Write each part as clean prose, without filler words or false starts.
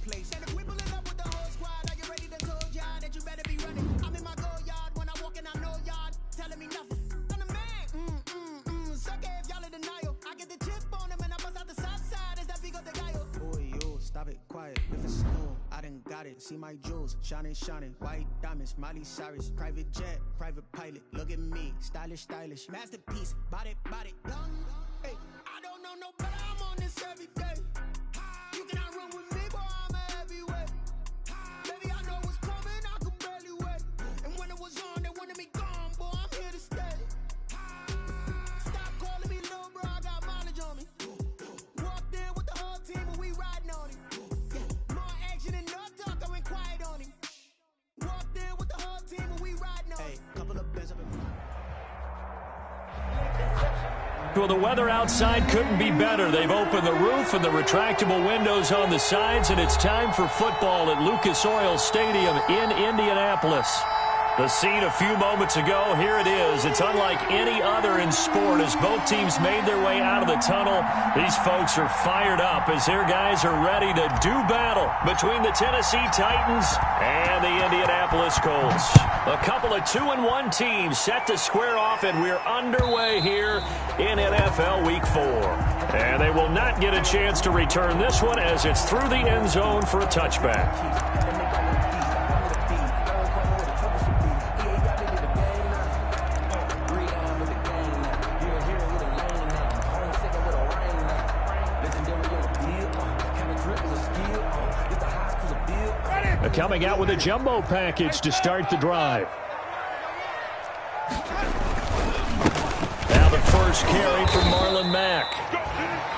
place. And if we pulling up with the whole squad, are you ready to told y'all that you better be running? I'm in my go yard when I walk in, I know y'all telling me nothing. I'm the man. Suck it if y'all in denial. I get the chip on him and I bust out the south side. Is that big of the guy? Boy, yo, stop it, quiet. If it's snow, I done got it. See my jewels, shining, white diamonds, Miley Cyrus, private jet, private pilot. Look at me, stylish, masterpiece, body, young. Hey, I don't know no better. I'm on this every day. You cannot run with me, boy. I'm a heavyweight. Baby, I know what's coming. I could barely wait. And when it was on, they wanted me gone, boy. I'm here to stay. Stop calling me little bro. I got mileage on me. Walked in with the whole team, and we riding on him. More action and no talk. I went quiet on him. Walked in with the whole team, and we riding on him. Hey, couple of bends up in. Well, the weather outside couldn't be better. They've opened the roof and the retractable windows on the sides, and it's time for football at Lucas Oil Stadium in Indianapolis. The scene a few moments ago, here it is. It's unlike any other in sport as both teams made their way out of the tunnel. These folks are fired up as their guys are ready to do battle between the Tennessee Titans and the Indianapolis Colts. A couple of 2-1 teams set to square off, and we're underway here in NFL Week 4. And they will not get a chance to return this one as it's through the end zone for a touchback. Coming out with a jumbo package to start the drive. Now the first carry from Marlon Mack.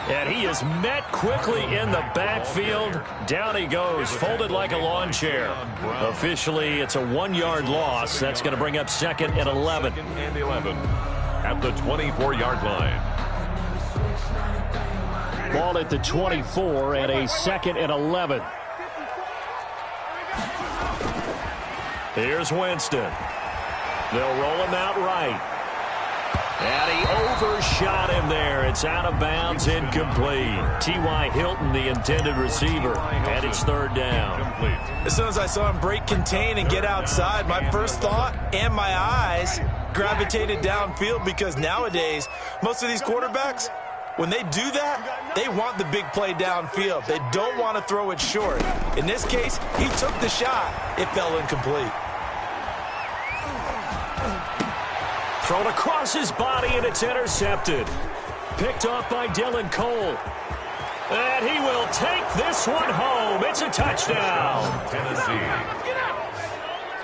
And he is met quickly in the backfield. Down he goes, folded like a lawn chair. Officially, it's a 1-yard loss. That's going to bring up 2nd and 11. 2nd and 11 at the 24-yard line. Ball at the 24 and a 2nd and 11. Here's Winston. They'll roll him out right. And he overshot him there. It's out of bounds, incomplete. T.Y. Hilton, the intended receiver, and it's 3rd down. As soon as I saw him break contain and get outside, my first thought and my eyes gravitated downfield because nowadays, most of these quarterbacks, when they do that, they want the big play downfield. They don't want to throw it short. In this case, he took the shot. It fell incomplete. Thrown across his body, and it's intercepted. Picked off by Dylan Cole. And he will take this one home. It's a touchdown. Tennessee.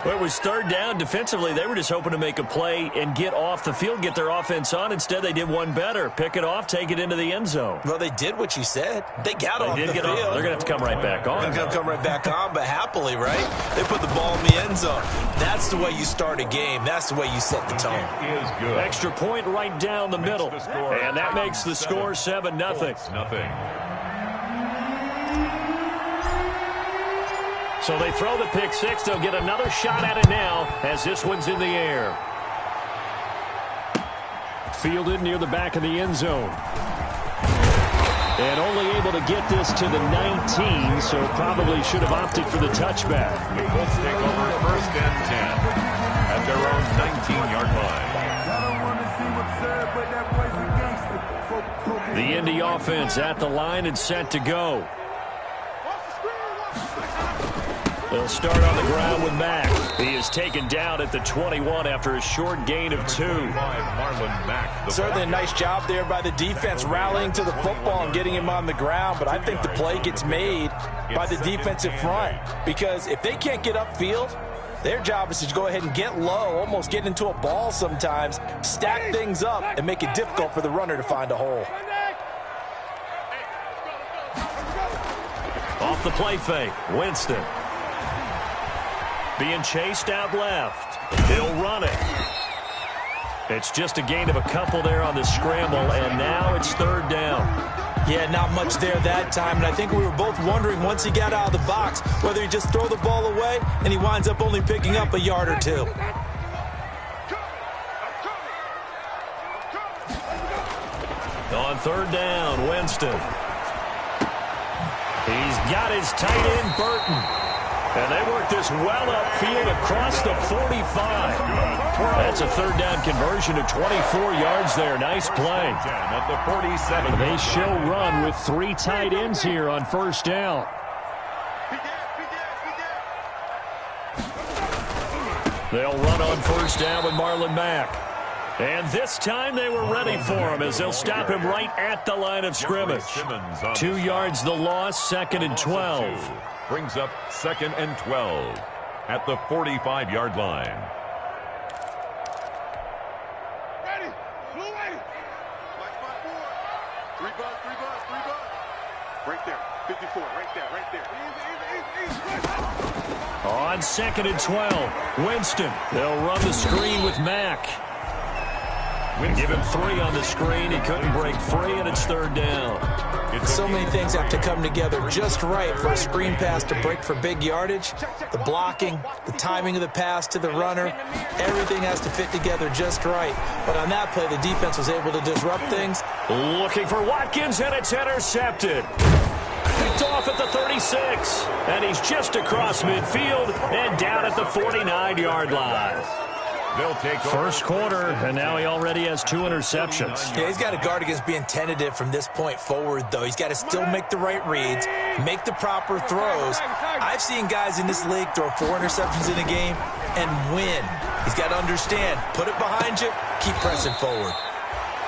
Well, it was 3rd down. Defensively, they were just hoping to make a play and get off the field, get their offense on. Instead, they did one better. Pick it off, take it into the end zone. Well, they did what you said. They got off the field. They're going to have to come right back on. They're going to come right back on, but happily, right? They put the ball in the end zone. That's the way you start a game. That's the way you set the tone. It is good. Extra point right down the middle. And that makes the score 7-0. Nothing. So they throw the pick six. They'll get another shot at it now as this one's in the air. Fielded near the back of the end zone. And only able to get this to the 19, so probably should have opted for the touchback. The Colts take over 1st and 10 at their own 19-yard line. The Indy offense at the line and set to go. They'll start on the ground with Mack. He is taken down at the 21 after a short gain of 2. Certainly a nice job there by the defense rallying to the football and getting him on the ground, but I think the play gets made by the defensive front because if they can't get upfield, their job is to go ahead and get low, almost get into a ball sometimes, stack things up, and make it difficult for the runner to find a hole. Off the play fake, Winston. Being chased out left. He'll run it. It's just a gain of a couple there on the scramble, and now it's 3rd down. Yeah, not much there that time, and I think we were both wondering once he got out of the box whether he just throw the ball away and he winds up only picking up a yard or 2. On 3rd down, Winston. He's got his tight end, Burton. And they work this well upfield across the 45. That's a third down conversion to 24 yards there. Nice play. At the 47. They show run with 3 tight ends here on first down. They'll run on first down with Marlon Mack. And this time they were ready for him as they'll stop him right at the line of scrimmage. 2 yards the loss, 2nd and 12. Brings up 2nd and 12 at the 45-yard line. Ready. Blue way. Black spot 4. 3 bucks. Right there. 54. Right there. Easy. On 2nd and 12, Winston. They'll run the screen with Mack. Give him 3 on the screen. He couldn't break free, and it's 3rd down. So many things have to come together just right for a screen pass to break for big yardage. The blocking, the timing of the pass to the runner, everything has to fit together just right. But on that play, the defense was able to disrupt things. Looking for Watkins, and it's intercepted. Picked off at the 36, and he's just across midfield and down at the 49-yard line. They'll take first quarter, and now he already has 2 interceptions. Yeah, he's got to guard against being tentative from this point forward, though. He's got to still make the right reads, make the proper throws. I've seen guys in this league throw 4 interceptions in a game and win. He's got to understand, put it behind you, keep pressing forward.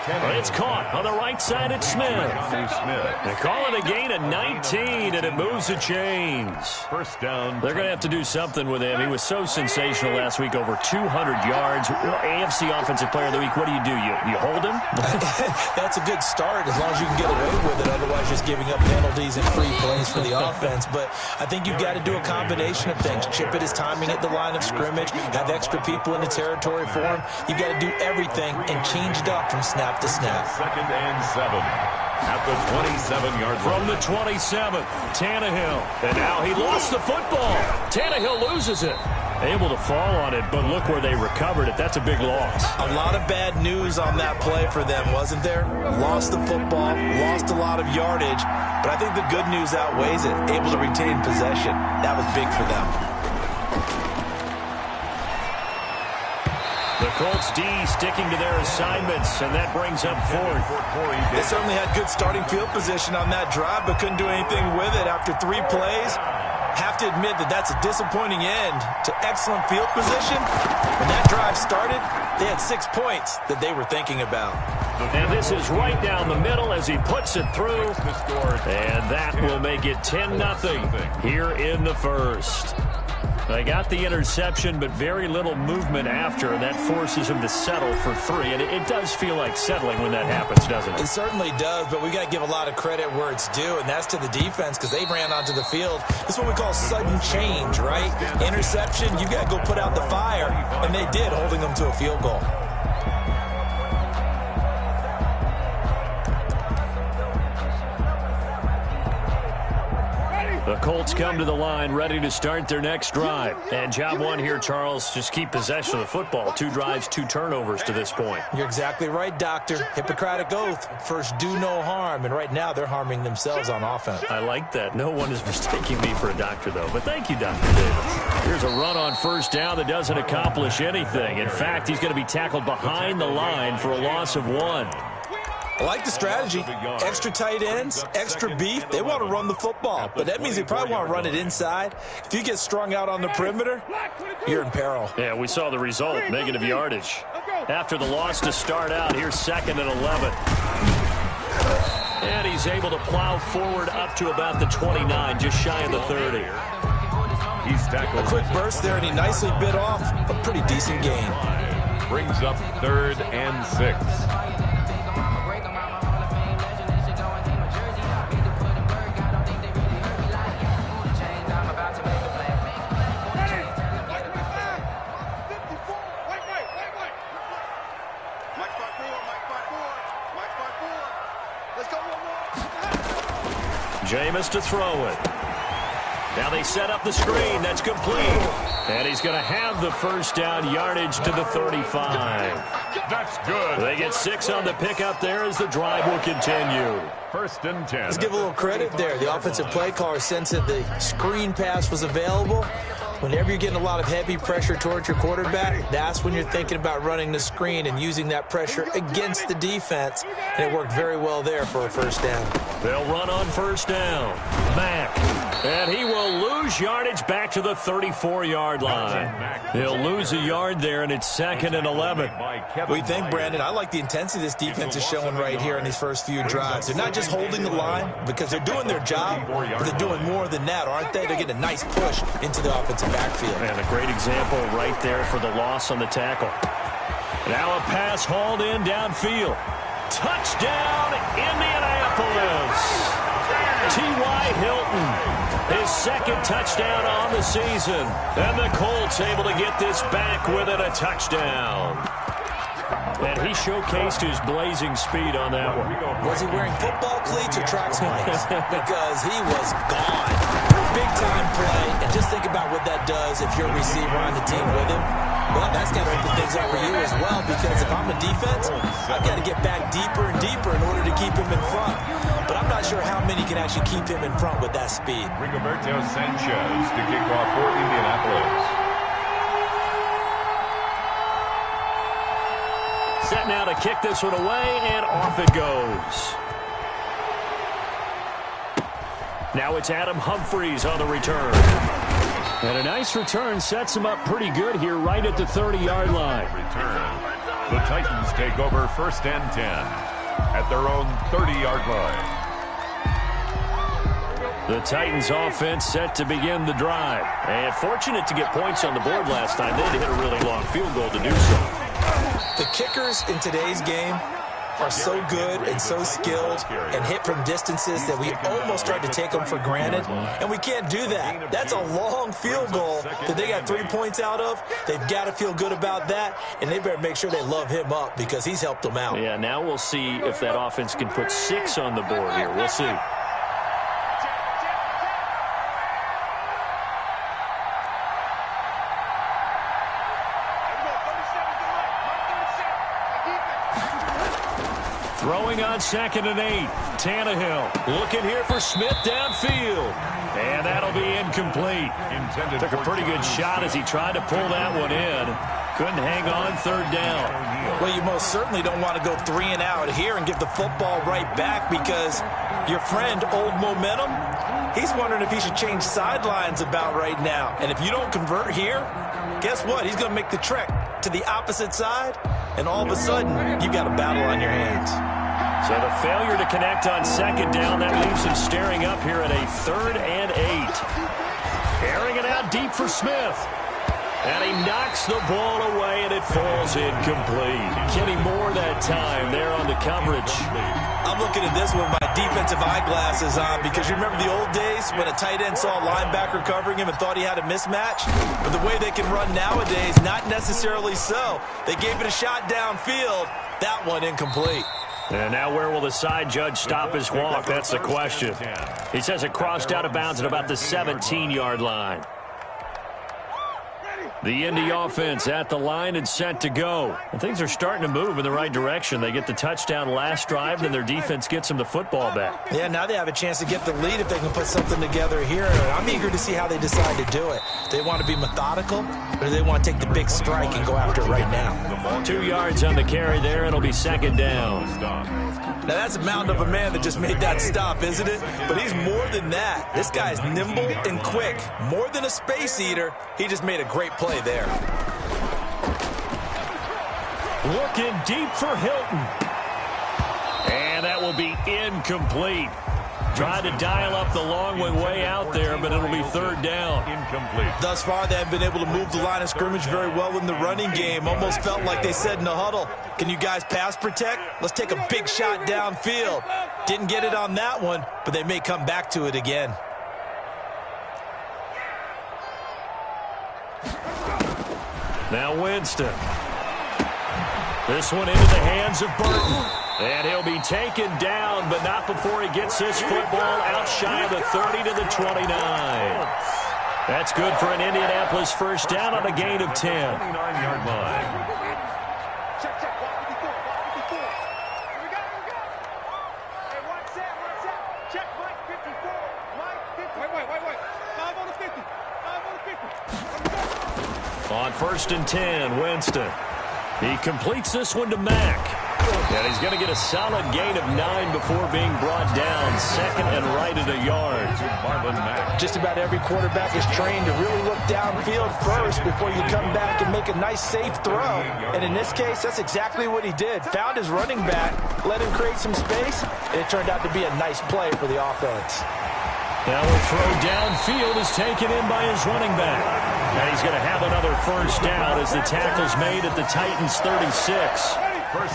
But it's caught on the right side at Smith. They call it a gain of 19, and it moves the chains. First down. They're going to have to do something with him. He was so sensational last week, over 200 yards. AFC Offensive Player of the Week, what do? You hold him? That's a good start as long as you can get away with it. Otherwise, just giving up penalties and free plays for the offense. But I think you've got to do a combination of things. Chip it his timing at the line of scrimmage, have extra people in the territory for him. You've got to do everything and change it up from snap to snap. 2nd and 7 at the 27-yard line. From the 27, Tannehill. And now he lost the football. Tannehill loses it. Able to fall on it, but look where they recovered it. That's a big loss. A lot of bad news on that play for them, wasn't there? Lost the football, lost a lot of yardage, but I think the good news outweighs it. Able to retain possession. That was big for them. The Colts D sticking to their assignments, and that brings up 4th. They certainly had good starting field position on that drive, but couldn't do anything with it after 3 plays. Have to admit that that's a disappointing end to excellent field position. When that drive started, they had 6 points that they were thinking about. And this is right down the middle as he puts it through. And that will make it 10-0 here in the first. They got the interception, but very little movement after, and that forces him to settle for 3. And it does feel like settling when that happens, doesn't it? It certainly does, but we got to give a lot of credit where it's due, and that's to the defense because they ran onto the field. This is what we call sudden change, right? Interception, you got to go put out the fire, and they did, holding them to a field goal. The Colts come to the line ready to start their next drive. And job 1 here, Charles, just keep possession of the football. 2 drives, 2 turnovers to this point. You're exactly right, Doctor. Hippocratic oath. First, do no harm. And right now, they're harming themselves on offense. I like that. No one is mistaking me for a doctor, though. But thank you, Dr. Davis. Here's a run on first down that doesn't accomplish anything. In fact, he's going to be tackled behind the line for a loss of 1. I like the strategy. Extra tight ends, extra beef. They want to run the football, but that means they probably want to run it inside. If you get strung out on the perimeter, you're in peril. Yeah, we saw the result, negative yardage. After the loss to start out, here's 2nd and 11. And he's able to plow forward up to about the 29, just shy of the 30. He's tackled. A quick burst there, and he nicely bit off a pretty decent gain. Brings up 3rd and 6. Jameis to throw it. Now they set up the screen. That's complete. And he's going to have the first down, yardage to the 35. That's good. They get 6 on the pickup there as the drive will continue. 1st and 10. Let's give a little credit there. The offensive play caller sensed that the screen pass was available. Whenever you're getting a lot of heavy pressure towards your quarterback, that's when you're thinking about running the screen and using that pressure against the defense. And it worked very well there for a 1st down. They'll run on 1st down. Mack. And he will lose yardage back to the 34-yard line. He'll lose a yard there, and it's 2nd and 11. What do you think, Brandon? I like the intensity this defense is showing right here in these first few drives. They're not just holding the line because they're doing their job, but they're doing more than that, aren't they? They're getting a nice push into the offensive backfield. And a great example right there for the loss on the tackle. Now a pass hauled in downfield. Touchdown, Indianapolis. T.Y. Hilton, his 2nd touchdown on the season. And the Colts able to get this back within a touchdown. And he showcased his blazing speed on that one. Was he wearing football cleats or track spikes? Because he was gone. Big-time play. And just think about what that does if you're a receiver on the team with him. Well, that's got to open things up for you as well, because if I'm a defense, I've got to get back deeper and deeper in order to keep him in front. But I'm not sure how many can actually keep him in front with that speed. Rigoberto Sanchez to kick off for Indianapolis. Set now to kick this one away, and off it goes. Now it's Adam Humphries on the return. And a nice return sets him up pretty good here right at the 30-yard line. Return. The Titans take over 1st and 10 at their own 30-yard line. The Titans offense set to begin the drive. And fortunate to get points on the board last time. They had to hit a really long field goal to do so. The kickers in today's game are so good and so skilled and hit from distances that we almost start to take them for granted, and we can't do that. That's a long field goal that they got 3 points out of. They've got to feel good about that, and they better make sure they love him up because he's helped them out. Yeah, now we'll see if that offense can put 6 on the board here. We'll see. Throwing on 2nd and 8. Tannehill looking here for Smith downfield. And that'll be incomplete. Took a pretty good shot as he tried to pull that one in. Couldn't hang on 3rd down. Well, you most certainly don't want to go 3 and out here and give the football right back because your friend, Old Momentum, he's wondering if he should change sidelines about right now. And if you don't convert here, guess what? He's going to make the trek to the opposite side, and all of a sudden, you've got a battle on your hands. So the failure to connect on 2nd down, that leaves him staring up here at a 3rd and 8. Airing it out deep for Smith. And he knocks the ball away, and it falls incomplete. Kenny Moore that time there on the coverage. I'm looking at this with my defensive eyeglasses on because you remember the old days when a tight end saw a linebacker covering him and thought he had a mismatch? But the way they can run nowadays, not necessarily so. They gave it a shot downfield. That one incomplete. And now where will the side judge stop his walk? That's the question. He says it crossed out of bounds at about the 17-yard line. The Indy offense at the line and set to go. And things are starting to move in the right direction. They get the touchdown last drive, then their defense gets them the football back. Yeah, now they have a chance to get the lead if they can put something together here. I'm eager to see how they decide to do it. Do they want to be methodical, or do they want to take the big strike and go after it right now? 2 yards on the carry there. It'll be 2nd down. Now, that's a mountain of a man that just made that stop, isn't it? But he's more than that. This guy's nimble and quick. More than a space eater, he just made a great play there. Looking deep for Hilton. And that will be incomplete. Tried to dial up the long one way out there, but it'll be 3rd down. Incomplete. Thus far, they have been able to move the line of scrimmage very well in the running game. Almost felt like they said in the huddle, can you guys pass protect? Let's take a big shot downfield. Didn't get it on that one, but they may come back to it again. Now Winston. This one into the hands of Burton. And he'll be taken down, but not before he gets his football out shy of the 30 to the 29. That's good for an Indianapolis 1st down on a gain of 10. 29-yard line. Check, On 1st and 10, Winston. He completes this one to Mack. And he's going to get a solid gain of 9 before being brought down. Second and right at a yard. Just about every quarterback is trained to really look downfield first before you come back and make a nice, safe throw. And in this case, that's exactly what he did. Found his running back, let him create some space, and it turned out to be a nice play for the offense. Now a throw downfield is taken in by his running back. And he's going to have another first down as the tackle's made at the Titans' 36.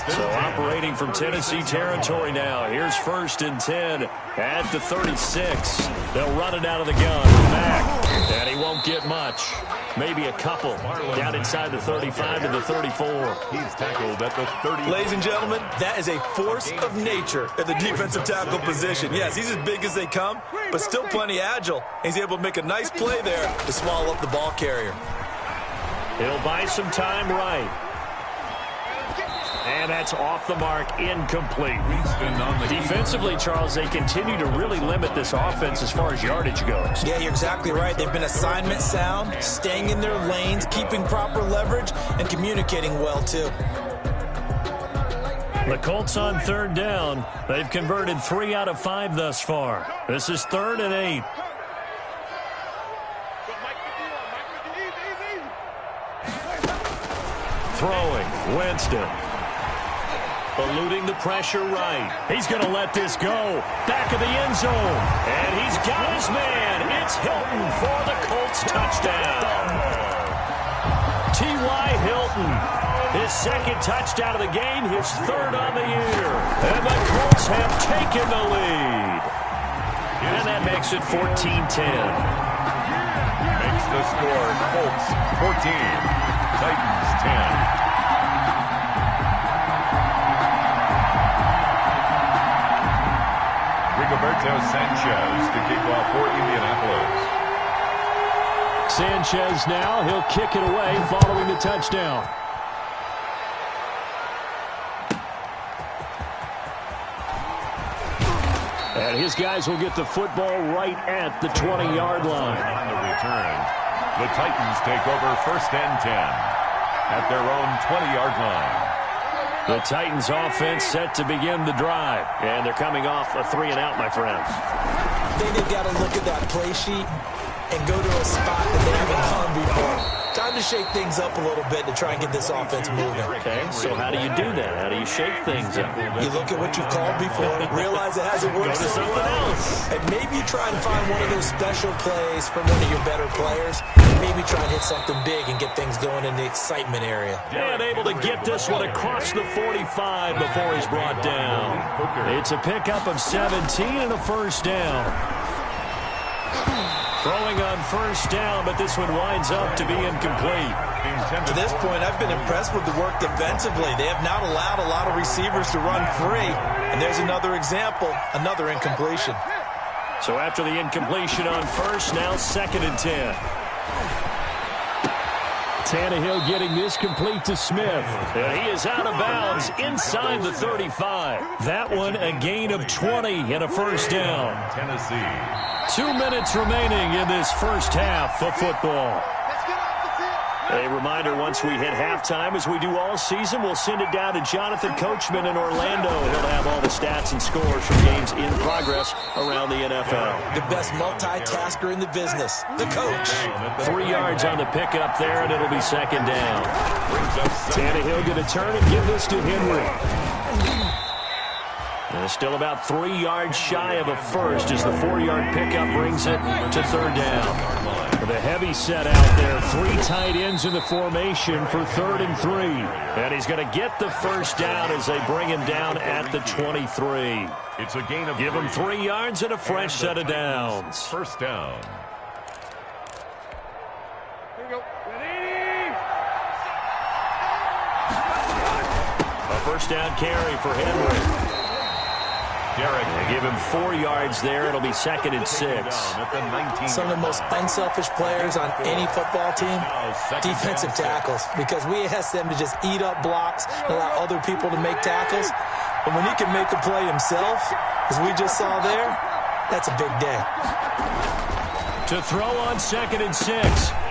So operating from Tennessee territory now. Here's 1st and 10 at the 36. They'll run it out of the gun. Back. And he won't get much. Maybe a couple. Down inside the 35 to the 34. He's tackled at the 30. Ladies and gentlemen, that is a force of nature at the defensive tackle position. Yes, he's as big as they come, but still plenty agile. He's able to make a nice play there to swallow up the ball carrier. He'll buy some time right. And that's off the mark, incomplete. Defensively, Charles, they continue to really limit this offense as far as yardage goes. Yeah, you're exactly right. They've been assignment sound, staying in their lanes, keeping proper leverage, and communicating well, too. The Colts on 3rd down. They've converted 3 out of 5 thus far. This is 3rd and 8. Throwing, Winston. Eluding the pressure right. He's going to let this go. Back of the end zone. And he's got his man. It's Hilton for the Colts touchdown. T.Y. Hilton. His 2nd touchdown of the game. His 3rd on the year. And the Colts have taken the lead. And that makes it 14-10. Makes the score Colts 14. Titans 10. Rigoberto Sanchez to kick off for Indianapolis. Sanchez now, he'll kick it away following the touchdown. And his guys will get the football right at the 20-yard line. On the return, the Titans take over 1st and 10 at their own 20-yard line. The Titans offense set to begin the drive. And they're coming off a 3-and-out, my friends. I think they've got to look at that play sheet and go to a spot that they haven't gone before. Time to shake things up a little bit to try and get this offense moving. Okay, so how do you do that? How do you shake things up? You look at what you called before, realize it hasn't worked so well, and maybe you try and find one of those special plays from one of your better players, and maybe try and hit something big and get things going in the excitement area. And able to get this one across the 45 before he's brought down. It's a pickup of 17 and a first down. Throwing on first down, but this one winds up to be incomplete. To this point, I've been impressed with the work defensively. They have not allowed a lot of receivers to run free. And there's another example, another incompletion. So after the incompletion on first, now 2nd and 10. Tannehill getting this complete to Smith. And he is out of bounds inside the 35. That one a gain of 20 and a first down. Tennessee. 2 minutes remaining in this first half of football. A reminder, once we hit halftime, as we do all season, we'll send it down to Jonathan Coachman in Orlando. He'll have all the stats and scores from games in progress around the NFL. The best multitasker in the business, the coach. 3 yards on the pickup there, and it'll be 2nd down. Tannehill going to turn and give this to Henry. And still about 3 yards shy of a first as the 4-yard pickup brings it to 3rd down. The heavy set out there. 3 tight ends in the formation for 3rd and 3. And he's going to get the first down as they bring him down at the 23. It's a gain of Give him 3 yards and a fresh set of downs. First down. A first down carry for Henry. Derek. They give him 4 yards there. It'll be 2nd and 6. Some of the most unselfish players on any football team, defensive tackles, because we ask them to just eat up blocks and allow other people to make tackles. But when he can make a play himself, as we just saw there, that's a big day. To throw on 2nd and 6.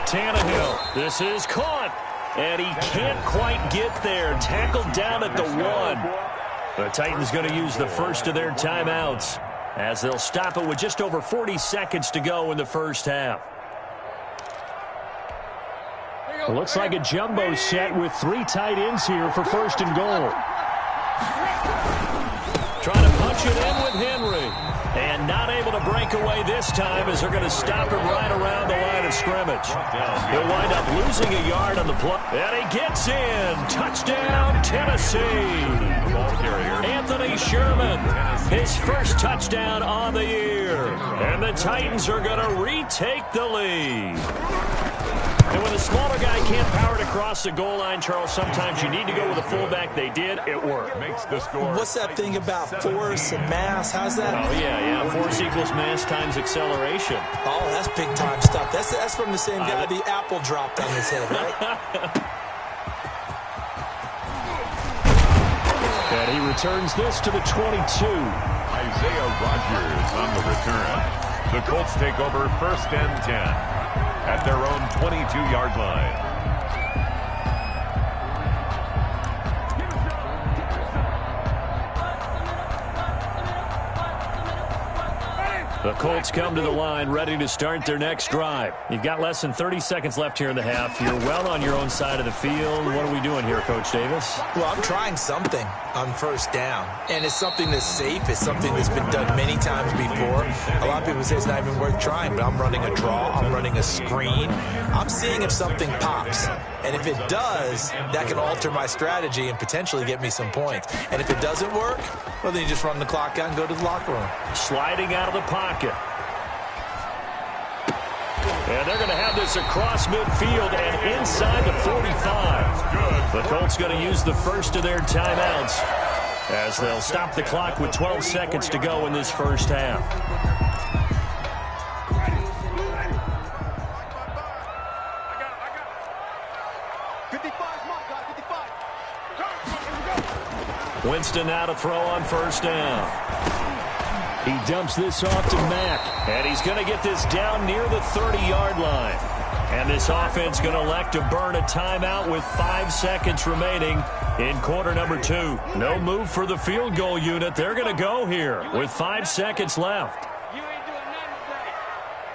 Tannehill. This is caught. And he can't quite get there. Tackled down at the 1. The Titans going to use the first of their timeouts as they'll stop it with just over 40 seconds to go in the first half. It looks like a jumbo set with 3 tight ends here for 1st and goal. Trying to punch it in with Henry. And not able to break away this time as they're going to stop him right around the line of scrimmage. He'll wind up losing a yard on the play. And he gets in. Touchdown, Tennessee. Anthony Sherman, his first touchdown on the year. And the Titans are going to retake the lead. And when the smaller guy can't power it across the goal line, Charles, sometimes you need to go with a fullback. They did. It worked. Makes the score. What's that thing about force and mass? How's that? Oh, yeah. Force equals mass times acceleration. Oh, that's big-time stuff. That's from the same guy the apple dropped on his head, right? And he returns this to the 22. Isaiah Rodgers on the return. The Colts take over 1st and 10 at their own 22-yard line. The Colts come to the line ready to start their next drive. You've got less than 30 seconds left here in the half. You're well on your own side of the field. What are we doing here, Coach Davis? Well, I'm trying something on 1st down, and it's something that's safe. It's something that's been done many times before. A lot of people say it's not even worth trying, but I'm running a draw. I'm running a screen. I'm seeing if something pops, and if it does, that can alter my strategy and potentially get me some points. And if it doesn't work, well, then you just run the clock out and go to the locker room. Sliding out of the pocket. And they're going to have this across midfield and inside the 45. The Colts going to use the first of their timeouts as they'll stop the clock with 12 seconds to go in this first half. Winston now to throw on 1st down. He dumps this off to Mack, and he's going to get this down near the 30-yard line. And this offense going to elect to burn a timeout with 5 seconds remaining in quarter number 2. No move for the field goal unit. They're going to go here with 5 seconds left. You ain't doing nothing today.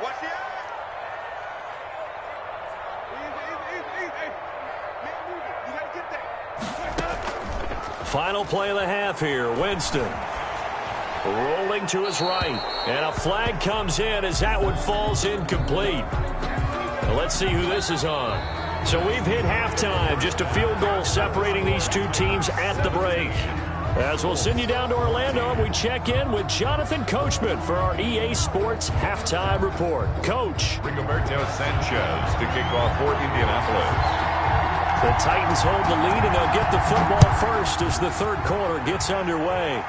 Watch it. Easy. Make move it. You got to get that. Final play of the half here. Winston rolling to his right. And a flag comes in as that one falls incomplete. Now let's see who this is on. So we've hit halftime. Just a field goal separating these two teams at the break. As we'll send you down to Orlando, and we check in with Jonathan Coachman for our EA Sports Halftime Report. Coach. Rigoberto Sanchez to kick off for Indianapolis. The Titans hold the lead, and they'll get the football first as the 3rd quarter gets underway.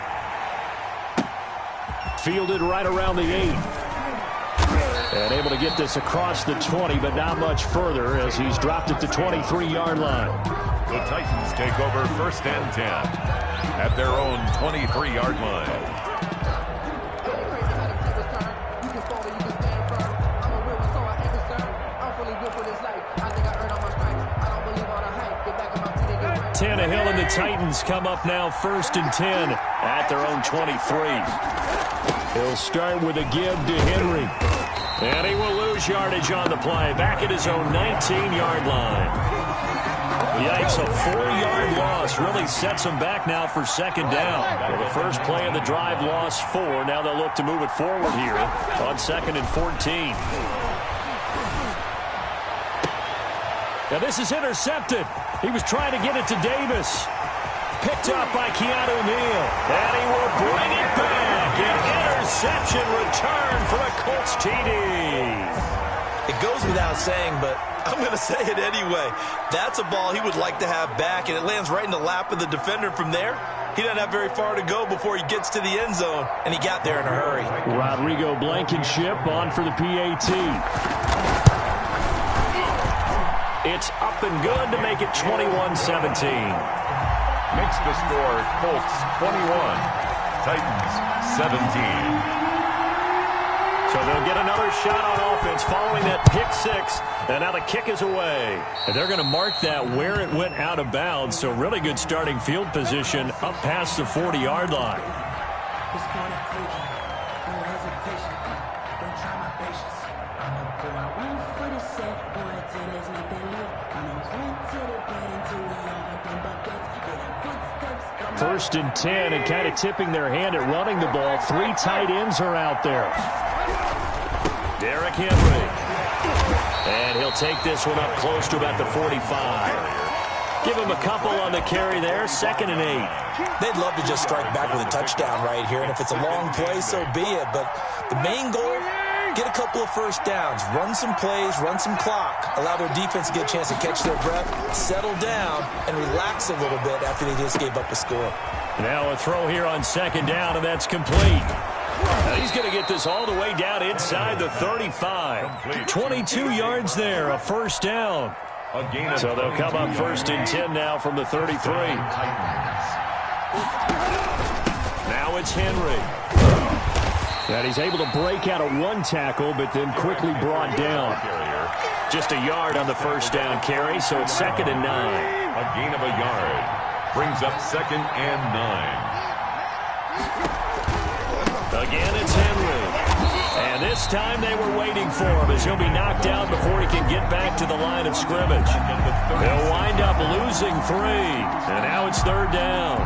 Fielded right around the 8. And able to get this across the 20, but not much further as he's dropped it to 23-yard line. The Titans take over 1st and 10 at their own 23-yard line. Tannehill and the Titans come up now 1st and 10 at their own 23. He'll start with a give to Henry. And he will lose yardage on the play. Back at his own 19-yard line. Yikes, a 4-yard loss really sets him back now for 2nd down. Well, the first play of the drive lost 4. Now they'll look to move it forward here on 2nd and 14. Now this is intercepted. He was trying to get it to Davis. Picked up by Keanu Neal. And he will bring it back. An interception return for a Colts TD. It goes without saying, but I'm going to say it anyway. That's a ball he would like to have back, and it lands right in the lap of the defender from there. He doesn't have very far to go before he gets to the end zone, and he got there in a hurry. Rodrigo Blankenship on for the PAT. It's up and good to make it 21-17. Makes the score Colts 21, Titans 17. So they'll get another shot on offense following that pick six. And now the kick is away. And they're going to mark that where it went out of bounds. So really good starting field position up past the 40-yard line. First and 10, and kind of tipping their hand at running the ball. 3 tight ends are out there. Derrick Henry. And he'll take this one up close to about the 45. Give him a couple on the carry there. 2nd and 8. They'd love to just strike back with a touchdown right here, and if it's a long play, so be it. But the main goal, get a couple of first downs, run some plays, run some clock, allow their defense to get a chance to catch their breath, settle down, and relax a little bit after they just gave up a score. Now a throw here on 2nd down, and that's complete. Now he's going to get this all the way down inside the 35. 22 yards there, a first down. So they'll come up 1st and 10 now from the 33. Now it's Henry. And he's able to break out of 1 tackle, but then quickly brought down. Just a yard on the first down carry, so it's 2nd and 9. A gain of a yard. Brings up 2nd and 9. Again, it's Henry. And this time they were waiting for him as he'll be knocked out before he can get back to the line of scrimmage. They'll wind up losing 3. And now it's 3rd down.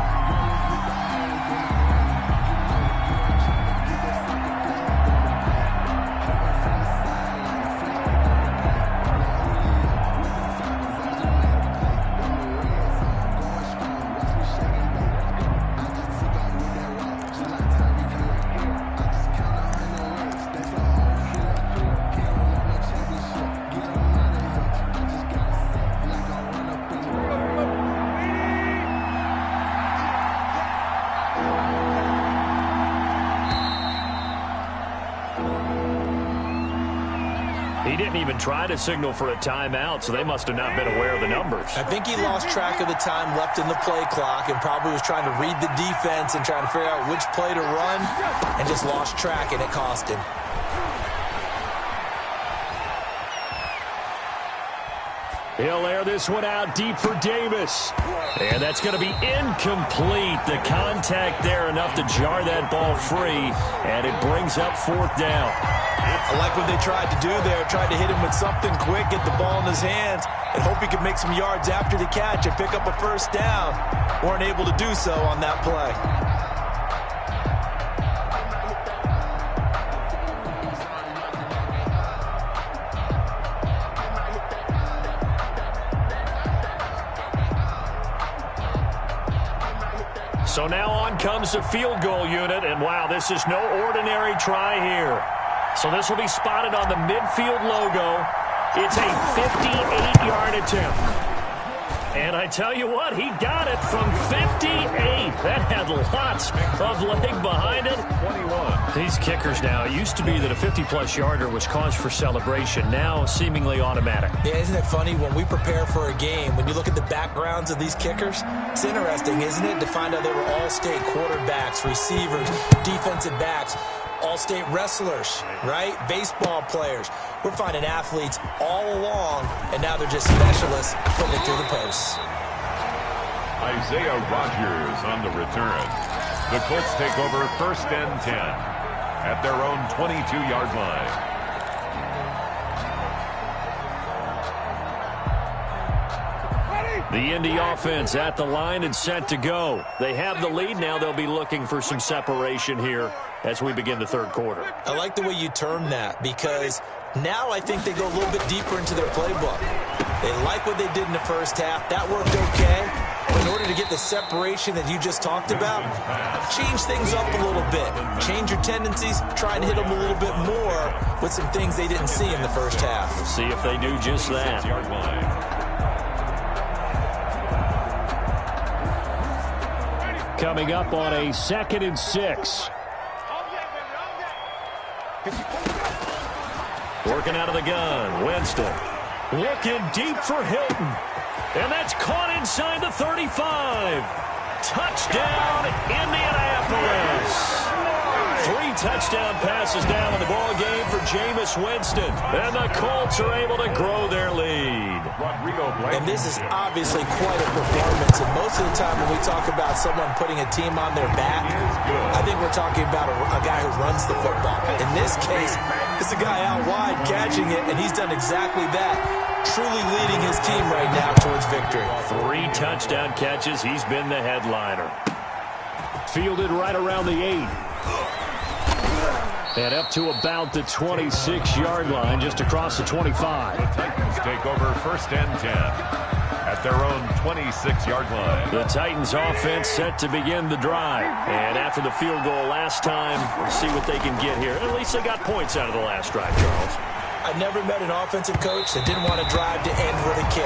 He didn't even try to signal for a timeout, so they must have not been aware of the numbers. I think he lost track of the time left in the play clock and probably was trying to read the defense and trying to figure out which play to run and just lost track, and it cost him. He'll air this one out deep for Davis. And that's going to be incomplete. The contact there enough to jar that ball free, and it brings up 4th down. I like what they tried to do there. Tried to hit him with something quick, get the ball in his hands, and hope he could make some yards after the catch and pick up a first down. Weren't able to do so on that play. So now on comes the field goal unit, and wow, this is no ordinary try here. So this will be spotted on the midfield logo. It's a 58-yard attempt. And I tell you what, he got it from 58. That had lots of leg behind it. 21. These kickers now, it used to be that a 50-plus yarder was cause for celebration. Now seemingly automatic. Yeah, isn't it funny when we prepare for a game, when you look at the backgrounds of these kickers, it's interesting, isn't it, to find out they were all-state quarterbacks, receivers, defensive backs, all-state wrestlers, right? Baseball players. We're finding athletes all along, and now they're just specialists putting it through the posts. Isaiah Rodgers on the return. The Colts take over 1st and 10 at their own 22-yard line. The Indy offense at the line and set to go. They have the lead. Now they'll be looking for some separation here as we begin the 3rd quarter. I like the way you term that, because now I think they go a little bit deeper into their playbook. They like what they did in the first half. That worked okay. But in order to get the separation that you just talked about, change things up a little bit. Change your tendencies. Try and hit them a little bit more with some things they didn't see in the first half. We'll see if they do just that. Coming up on a 2nd and 6. Working out of the gun, Winston. Looking deep for Hilton. And that's caught inside the 35. Touchdown, Indianapolis. 3 touchdown passes now in the ball game for Jameis Winston. And the Colts are able to grow their lead. And this is obviously quite a performance. And most of the time when we talk about someone putting a team on their back, I think we're talking about a guy who runs the football. In this case, it's a guy out wide catching it, and he's done exactly that. Truly leading his team right now towards victory. 3 touchdown catches. He's been the headliner. Fielded right around the 8. And up to about the 26-yard line, just across the 25. The Titans take over first and 10 at their own 26-yard line. The Titans offense set to begin the drive. And after the field goal last time, we'll see what they can get here. At least they got points out of the last drive, Charles. I never met an offensive coach that didn't want to drive to end with a kick.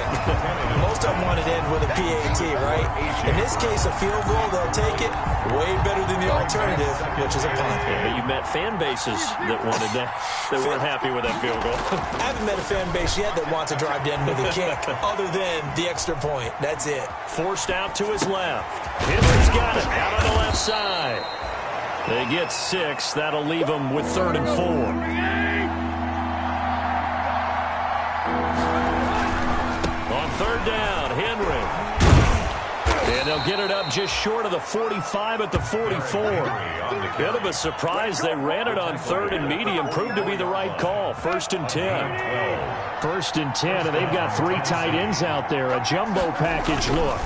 Most of them wanted to end with a PAT, right? In this case, a field goal, they'll take it. Way better than the alternative, which is a punt. Yeah, but you met fan bases that wanted that, that weren't happy with that field goal. I haven't met a fan base yet that wants to drive to end with a kick, other than the extra point. That's it. Forced out to his left. Henry's got it out on the left side. They get 6. That'll leave them with 3rd and 4. On 3rd down, Henry. And they'll get it up just short of the 45 at the 44. Bit of a surprise. They ran it on 3rd and medium. Proved to be the right call. 1st and 10. 1st and 10, and they've got 3 tight ends out there. A jumbo package look.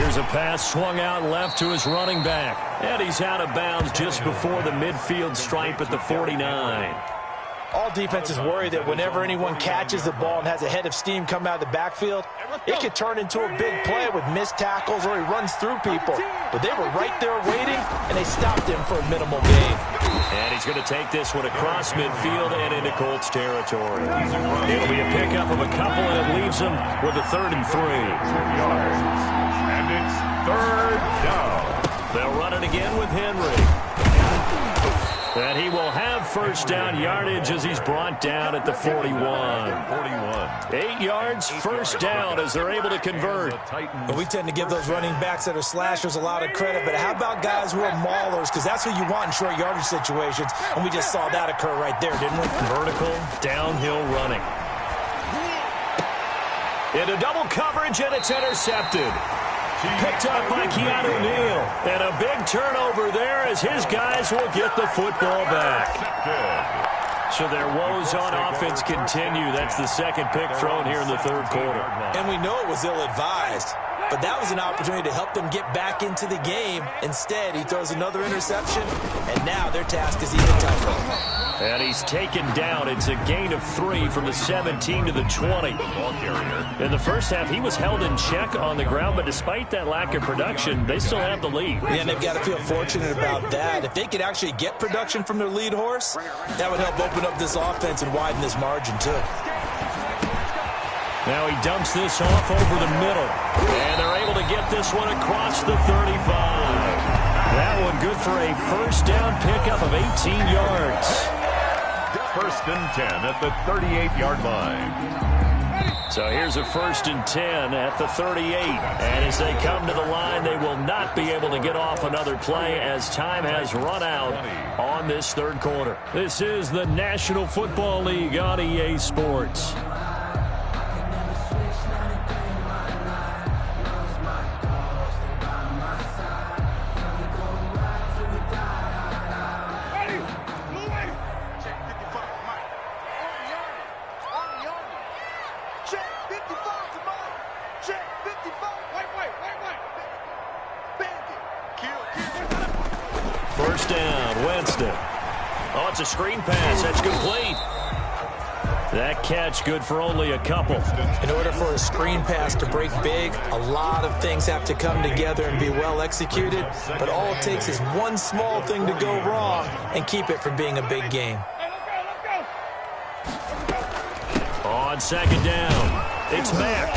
Here's a pass swung out left to his running back. And he's out of bounds just before the midfield stripe at the 49. All defenses worry that whenever anyone catches the ball and has a head of steam come out of the backfield, it could turn into a big play with missed tackles or he runs through people. But they were right there waiting, and they stopped him for a minimal gain. And he's going to take this one across midfield and into Colts territory. It'll be a pickup of a couple, and it leaves him with a 3rd and 3. And it's 3rd down. They'll run it again with Henry. And he will have 1st down yardage as he's brought down at the 41. 8 yards, 1st down as they're able to convert. And we tend to give those running backs that are slashers a lot of credit, but how about guys who are maulers? Because that's what you want in short yardage situations, and we just saw that occur right there, didn't we? Vertical, downhill running. Into double coverage, and it's intercepted. Picked up by Keanu Neal. And a big turnover there as his guys will get the football back. So their woes on offense continue. That's the 2nd pick thrown here in the 3rd quarter. And we know it was ill-advised, but that was an opportunity to help them get back into the game. Instead, he throws another interception, and now their task is even tougher. And he's taken down. It's a gain of 3 from the 17 to the 20. In the first half, he was held in check on the ground, but despite that lack of production, they still have the lead. Yeah, and they've got to feel fortunate about that. If they could actually get production from their lead horse, that would help open up this offense and widen this margin, too. Now he dumps this off over the middle. And they're able to get this one across the 35. That one good for a 1st down pickup of 18 yards. 1st and 10 at the 38-yard line. So here's a 1st and 10 at the 38. And as they come to the line, they will not be able to get off another play as time has run out on this 3rd quarter. This is the National Football League on EA Sports. Oh, it's a screen pass. That's complete. That catch good for only a couple. In order for a screen pass to break big, a lot of things have to come together and be well executed. But all it takes is one small thing to go wrong and keep it from being a big game. On On second down, it's Mack.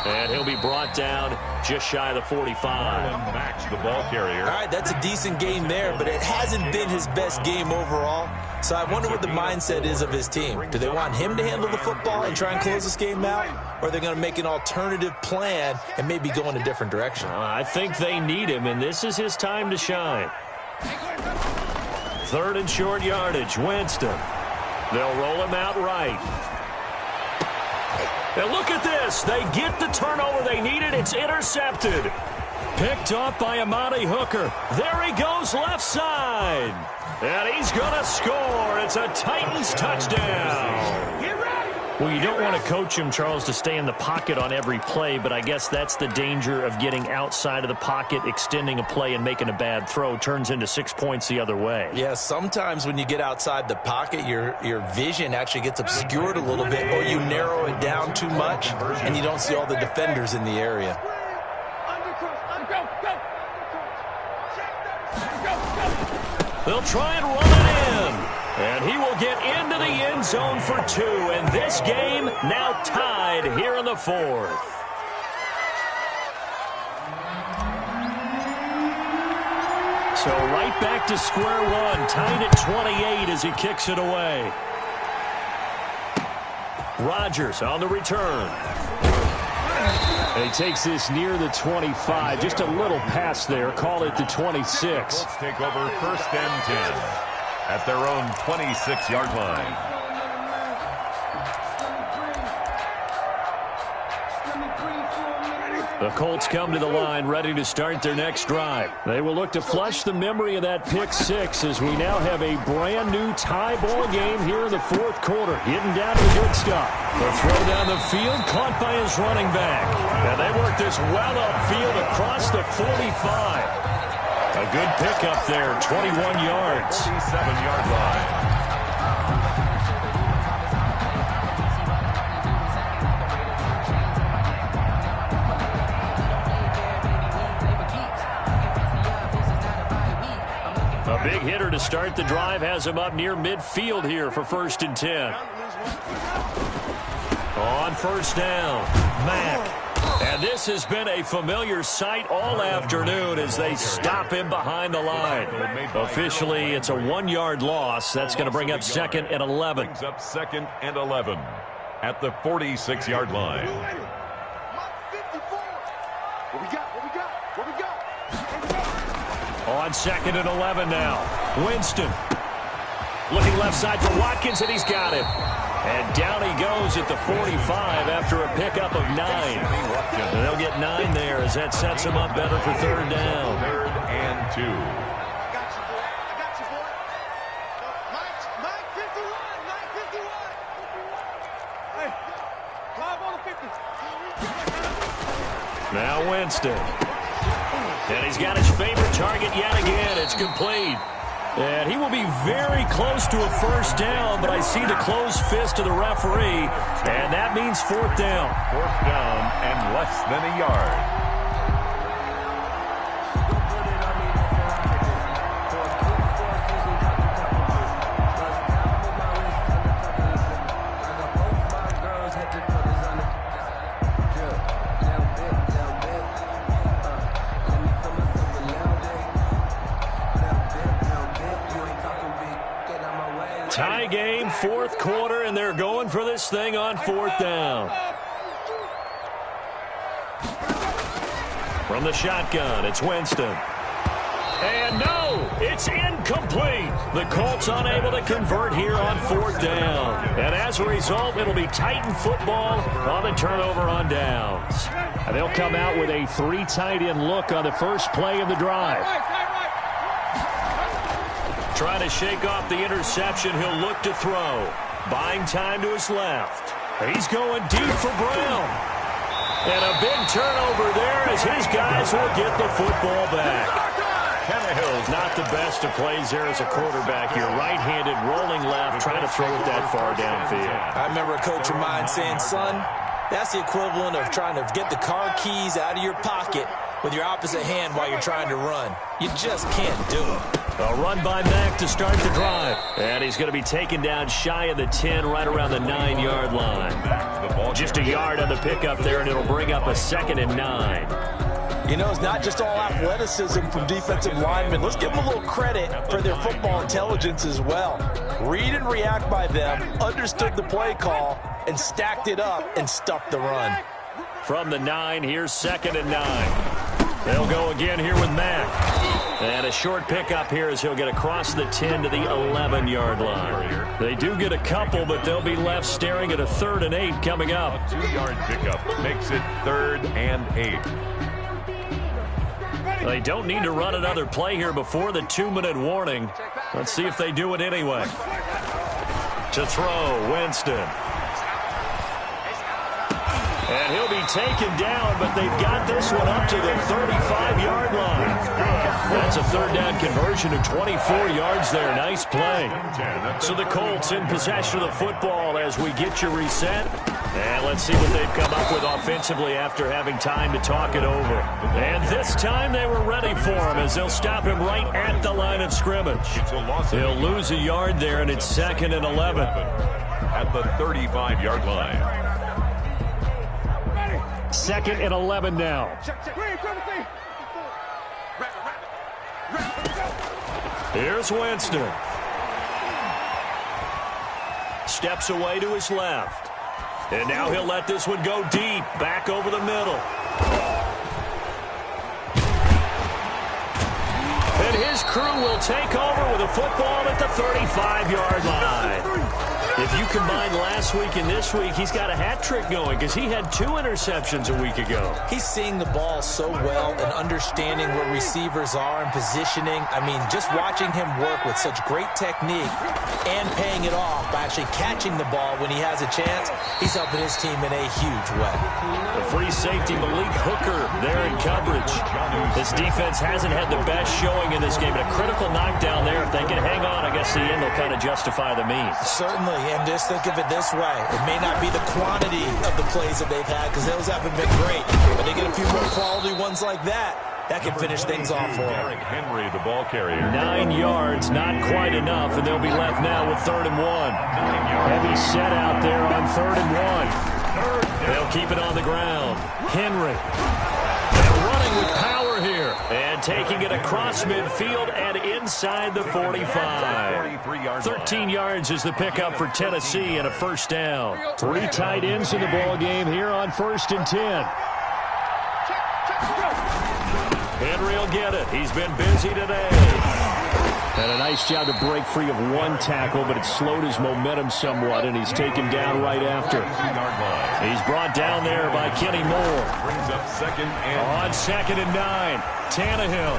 And he'll be brought down just shy of the 45. Mack's the ball carrier. All right, that's a decent game there, but it hasn't been his best game overall. So I wonder what the mindset is of his team. Do they want him to handle the football and try and close this game out? Or are they going to make an alternative plan and maybe go in a different direction? I think they need him, and this is his time to shine. Third and short yardage, Winston. They'll roll him out right. And look at this. They get the turnover they needed. It's intercepted. Picked off by Amani Hooker. There he goes left side. And he's going to score. It's a Titans touchdown. Well, you don't want to coach him, Charles, to stay in the pocket on every play, but I guess that's the danger of getting outside of the pocket, extending a play, and making a bad throw. Turns into 6 points the other way. Yeah, sometimes when you get outside the pocket, your vision actually gets obscured a little bit, or you narrow it down too much, and you don't see all the defenders in the area. They'll try and run it in. And he will get into the end zone for 2. And this game now tied here in the 4th. So right back to square one. Tied at 28 as he kicks it away. Rodgers on the return. And he takes this near the 25. Just a little pass there. Call it the 26. Colts take over first and 10 at their own 26-yard line. The Colts come to the line ready to start their next drive. They will look to flush the memory of that pick 6 as we now have a brand new tie ball game here in the 4th quarter. Getting down to the good stuff. The throw down the field caught by his running back. And they work this well upfield across the 45. A good pickup there, 21 yards. 47-yard line. A big hitter to start the drive has him up near midfield here for first and 10. On first down, Mack. And this has been a familiar sight all afternoon as they stop him behind the line. Officially, it's a 1-yard loss. That's going to bring up second and 11. Brings up second and 11 at the 46-yard line. On second and 11 now. Winston. Looking left side for Watkins, and he's got him. And down he goes at the 45 after a pickup of 9. And they'll get 9 there as that sets him up better for third down. Third and 2. Now Winston. And he's got his favorite target yet again. It's complete. And he will be very close to a first down, but I see the closed fist of the referee, and that means fourth down. Fourth down and less than a yard. Tie game, fourth quarter, and they're going for this thing on fourth down. From the shotgun, it's Winston. And no, it's incomplete. The Colts unable to convert here on fourth down. And as a result, it'll be Titan football on the turnover on downs. And they'll come out with a 3 tight end look on the first play of the drive. Trying to shake off the interception, he'll look to throw. Buying time to his left. He's going deep for Brown. And a big turnover there as his guys will get the football back. Tannehill's not the best of plays there as a quarterback. You're right-handed, rolling left, trying to throw it that far downfield. I remember a coach of mine saying, son, that's the equivalent of trying to get the car keys out of your pocket with your opposite hand while you're trying to run. You just can't do it. A run by Mack to start the drive. And he's going to be taken down shy of the 10, right around the 9-yard line. Just a yard on the pickup there, and it'll bring up a 2nd and 9. You know, it's not just all athleticism from defensive linemen. Let's give them a little credit for their football intelligence as well. Read and react by them, understood the play call, and stacked it up and stuffed the run. From the 9, here's 2nd and 9. They'll go again here with Mack. And a short pickup here as he'll get across the 10 to the 11-yard line. They do get a couple, but they'll be left staring at a 3rd and 8 coming up. A 2-yard pickup makes it 3rd and 8. They don't need to run another play here before the 2-minute warning. Let's see if they do it anyway. To throw, Winston. And he'll be taken down, but they've got this one up to the 35-yard line. That's a 3rd down conversion of 24 yards there. Nice play. So the Colts in possession of the football as we get you reset. And let's see what they've come up with offensively after having time to talk it over. And this time they were ready for him as they'll stop him right at the line of scrimmage. He'll lose a yard there, and it's 2nd and 11. At the 35-yard line. 2nd and 11 now. Here's Winston. Steps away to his left. And now he'll let this one go deep, back over the middle. And his crew will take over with a football at the 35-yard line. If you combine last week and this week, he's got a hat trick going because he had 2 interceptions a week ago. He's seeing the ball so well and understanding where receivers are and positioning. I mean, just watching him work with such great technique and paying it off by actually catching the ball when he has a chance, he's helping his team in a huge way. The free safety, Malik Hooker, there in coverage. This defense hasn't had the best showing in this game, but a critical knockdown there. If they can hang on, I guess the end will kind of justify the means. Certainly. And just think of it this way. It may not be the quantity of the plays that they've had because those haven't been great. But they get a few more quality ones like that. That can finish things off for them. Henry, the ball carrier. 9 yards, not quite enough, and they'll be left now with 3rd and 1. Heavy set out there on 3rd and 1. They'll keep it on the ground. Henry. And running with power here. And taking it across midfield and inside the 45. 13 yards is the pickup for Tennessee and a 1st down. 3 tight ends in the ball game here on 1st and 10. Henry will get it. He's been busy today. And a nice job to break free of 1 tackle, but it slowed his momentum somewhat, and he's taken down right after. He's brought down there by Kenny Moore. Brings up 2nd and on 2nd and 9. Tannehill.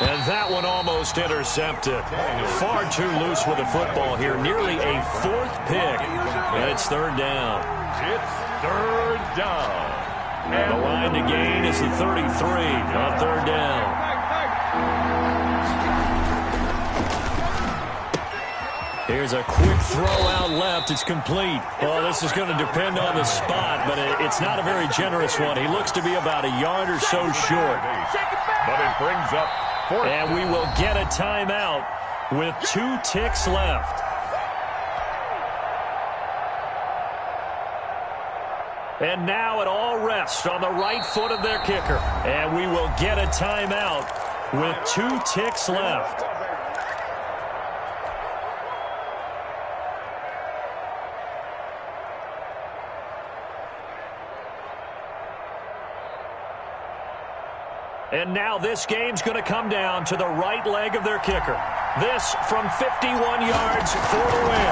And that one almost intercepted. Far too loose with the football here. Nearly a 4th pick. And it's 3rd down. it's 3rd down. And the line to gain is the 33 on 3rd down. Here's a quick throw out left. It's complete. Well, this is going to depend on the spot, but it's not a very generous one. He looks to be about a yard or so short. But it brings up 4th. And we will get a timeout with 2 ticks left. And now it all rests on the right foot of their kicker. And we will get a timeout with 2 ticks left. And now this game's going to come down to the right leg of their kicker. This from 51 yards for the win.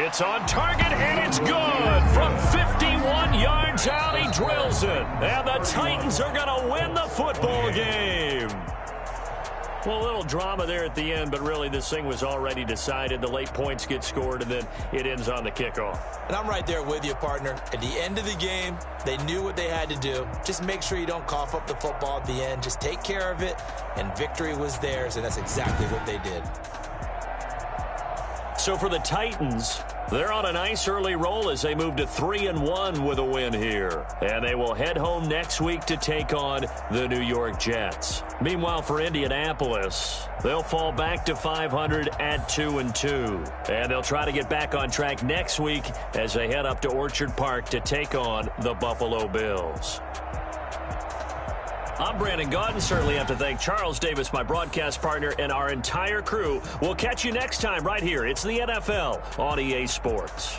It's on target, and it's good. From 51 yards out, he drills it. And the Titans are going to win the football game. Well, a little drama there at the end, but really this thing was already decided. The late points get scored, and then it ends on the kickoff. And I'm right there with you, partner. At the end of the game, they knew what they had to do. Just make sure you don't cough up the football at the end. Just take care of it, and victory was theirs, and that's exactly what they did. So for the Titans, they're on a nice early roll as they move to 3-1 with a win here. And they will head home next week to take on the New York Jets. Meanwhile, for Indianapolis, they'll fall back to 500 at 2-2. And they'll try to get back on track next week as they head up to Orchard Park to take on the Buffalo Bills. I'm Brandon Gaudin. Certainly have to thank Charles Davis, my broadcast partner, and our entire crew. We'll catch you next time right here. It's the NFL on EA Sports.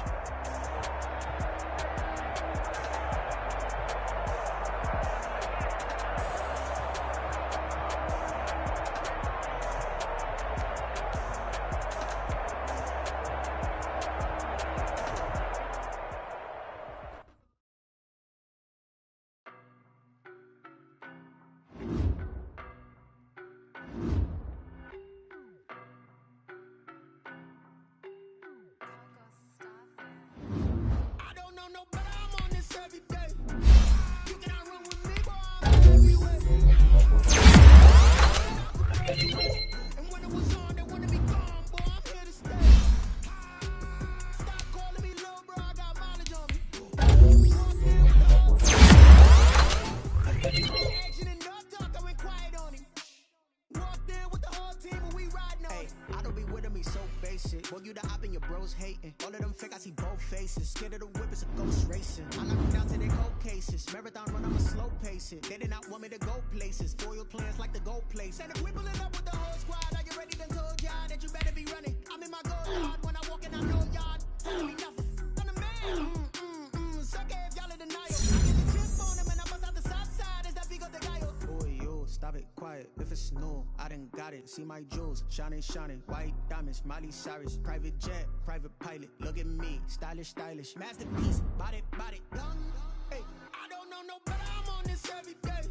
See my jewels, shining, shining, white diamonds, Miley Cyrus, private jet, private pilot, look at me, stylish, stylish, masterpiece, body, body, young, hey, I don't know no better, I'm on this every day,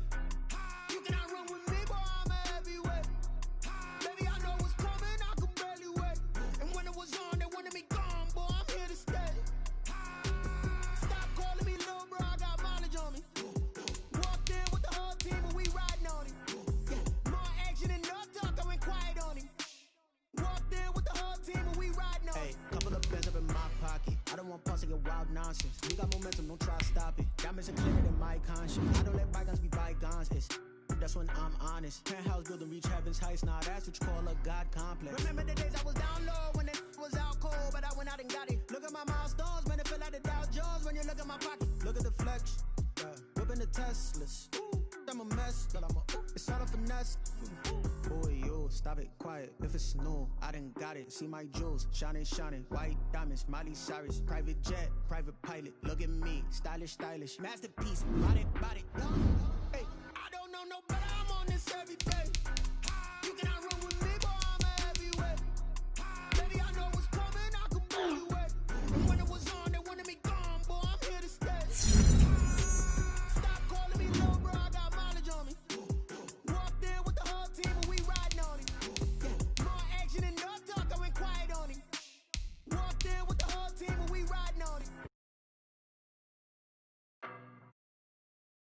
you cannot run with me, boy, I'm a heavyweight, baby, I know what's coming, I could barely wait, and when it was on, they wanted me gone, boy, I'm here to stay, stop calling me little bro, I got mileage on me, walked in with the whole team, and we riding on it, yeah, more action and no talk, I went quiet on him. Walked in with the whole team and we riding on. Hey, couple of bands up in my pocket. I don't want pause to get wild nonsense. We got momentum, don't try to stop it. Diamonds are clearer than my conscience. I don't let bygones be bygones. That's when I'm honest. Penthouse building reach heaven's heights. Nah, that's what you call a God complex. Remember the days I was down low when it was out cold, but I went out and got it. Look at my milestones, man, it feel like the Dow Jones when you look at my pocket. Look at the flex, whipping the Teslas. I'm a mess, but it's all a finesse. Boy, you stop it, quiet. If it's new, I done got it. See my jewels, shining, shining, white diamonds, Miley Cyrus, private jet, private pilot. Look at me, stylish, stylish, masterpiece, body, body, young. Hey, I don't know no better. I'm on this every day.